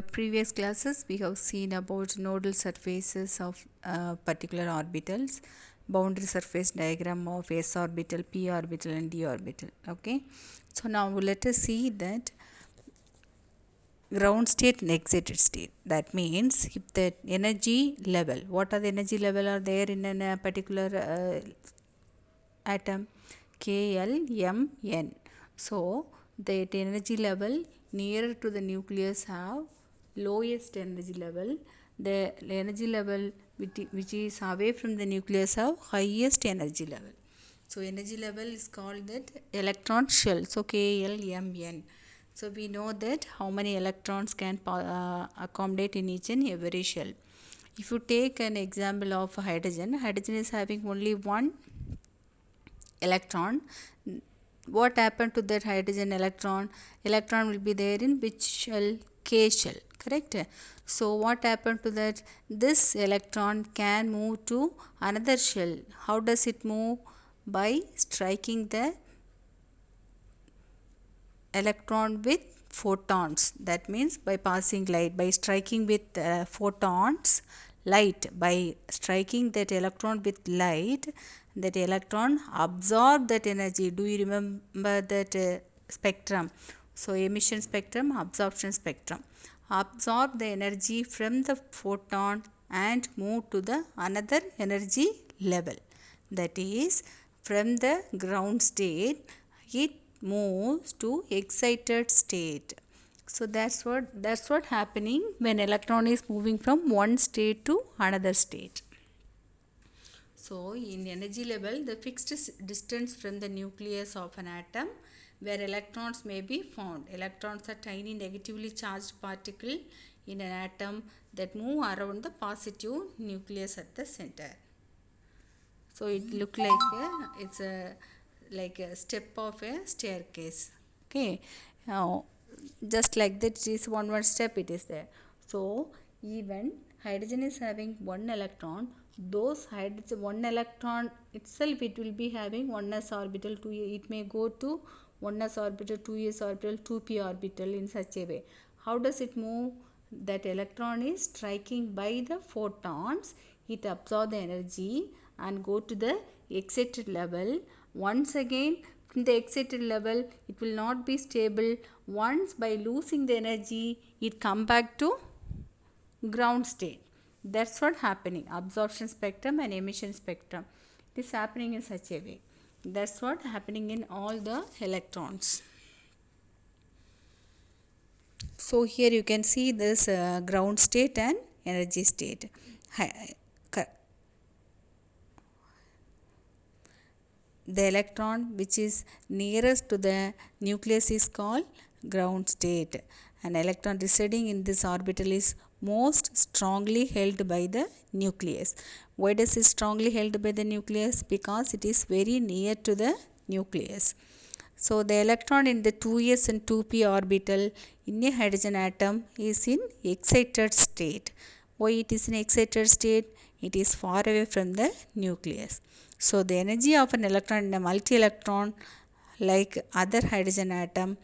Previous classes we have seen about nodal surfaces of particular orbitals, boundary surface diagram of s orbital, p orbital and d orbital. Okay, so now let us see that ground state and excited state. That means if the energy level, what are the energy level are there in a particular atom? K, L, M, N. So the energy level nearer to the nucleus have lowest energy level. The energy level which is away from the nucleus have highest energy level. So energy level is called that electron shell. So K, L, M, N. So we know that how many electrons can accommodate in each and every shell. If you take an example of hydrogen, hydrogen is having only one electron. What happened to that hydrogen electron? Electron will be there in which shell? K shell, correct? So what happened to that? This electron can move to another shell. How does it move? By striking the electron with photons. That means by passing light, by striking with photons, light, by striking that electron with light, that electron absorb that energy. Do you remember that spectrum? So emission spectrum, absorption spectrum. Absorb the energy from the photon and move to the another energy level. That is, from the ground state it moves to excited state. So that's what happening when electron is moving from one state to another state. So in energy level, the fixed distance from the nucleus of an atom where electrons may be found. Electrons are tiny negatively charged particle in an atom that move around the positive nucleus at the center. So it look like it's a like a step of a staircase. Okay, now just like that it is one step it is there. So even hydrogen is having one electron. Those hydrogen one electron itself it will be having 1s orbital. It may go to 1s orbital, 2s orbital, 2p orbital in such a way. How does it move? That electron is striking by the photons. It absorbs the energy and go to the excited level. Once again from the excited level it will not be stable. Once by losing the energy it come back to ground state. That's what happening. Absorption spectrum and emission spectrum, it is happening in such a way. That's what happening in all the electrons. So here you can see this ground state and energy state. The electron which is nearest to the nucleus is called ground state. An electron residing in this orbital is most strongly held by the nucleus. Why does it strongly held by the nucleus? Because it is very near to the nucleus. So the electron in the 2s and 2p orbital in a hydrogen atom is in excited state. Why it is in excited state? It is far away from the nucleus. So the energy of an electron in a multi-electron like other hydrogen atom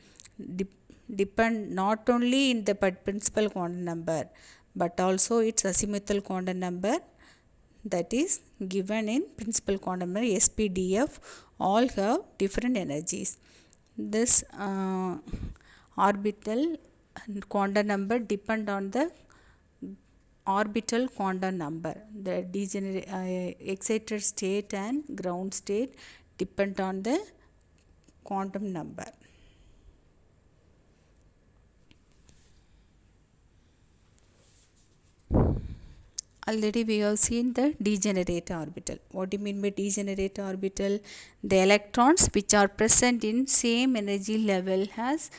depend not only in the principal quantum number but also its azimuthal quantum number, that is given in principal quantum number SPDF. All have different energies. This orbital quantum number depend on the orbital quantum number. The excited state and ground state depend on the quantum number. Already we have seen the degenerate orbital. What do you mean by degenerate orbital? The electrons which are present in same energy level as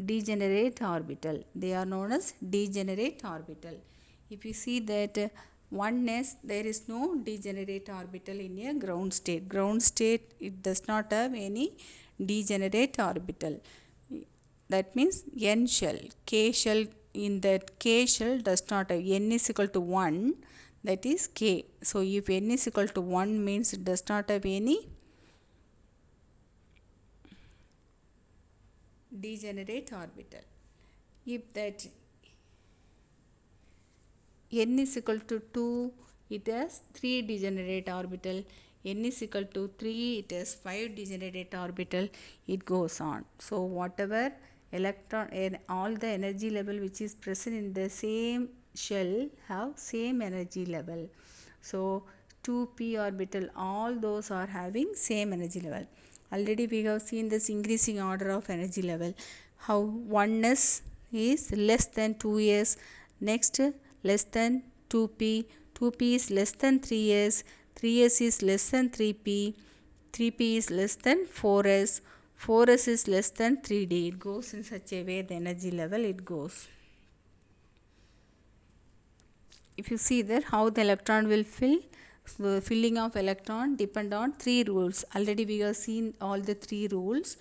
degenerate orbital. They are known as degenerate orbital. If you see that oneness, there is no degenerate orbital in a ground state. Ground state it does not have any degenerate orbital. That means n shell, k shell, in that k shell does not have n is equal to 1, that is k. So if n is equal to 1 means it does not have any degenerate orbital. If that n is equal to 2, it has 3 degenerate orbital. N is equal to 3, it has 5 degenerate orbital. It goes on. So whatever electron and all the energy level which is present in the same shell have same energy level. So 2p orbital, all those are having same energy level. Already we have seen this increasing order of energy level, how 1s is less than 2s, next less than 2p, 2p is less than 3s, 3s is less than 3p, 3p is less than 4s, 4s is less than 3d. It goes in such a way, the energy level it goes. If you see there how the electron will fill, so filling of electron depend on 3 rules. Already we have seen all the 3 rules.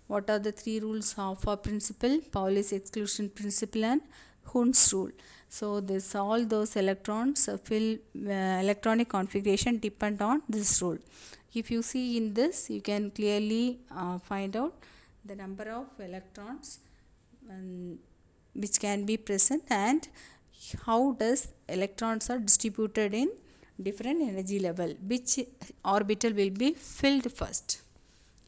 What are the 3 rules of our principle? Pauli's exclusion principle and Hund's rule. So this all those electrons fill electronic configuration depend on this rule. If you see in this, you can clearly find out the number of electrons which can be present and how does electrons are distributed in different energy level, which orbital will be filled first.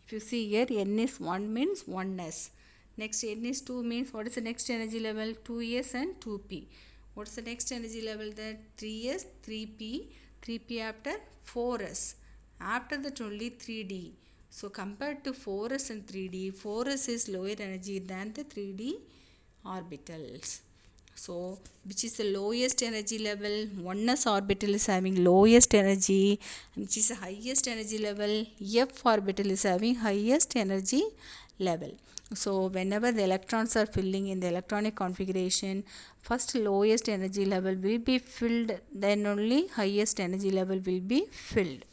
If you see here, n is 1 means 1s. Next n is 2 means what is the next energy level? 2s and 2p. What is the next energy level? That 3s, 3p, 3p after 4s. After that only 3d. So compared to 4s and 3d, 4s is lower energy than the 3d orbitals. So which is the lowest energy level? 1s orbital is having lowest energy, and which is the highest energy level? F orbital is having highest energy level. So whenever the electrons are filling in the electronic configuration, first lowest energy level will be filled, then only highest energy level will be filled.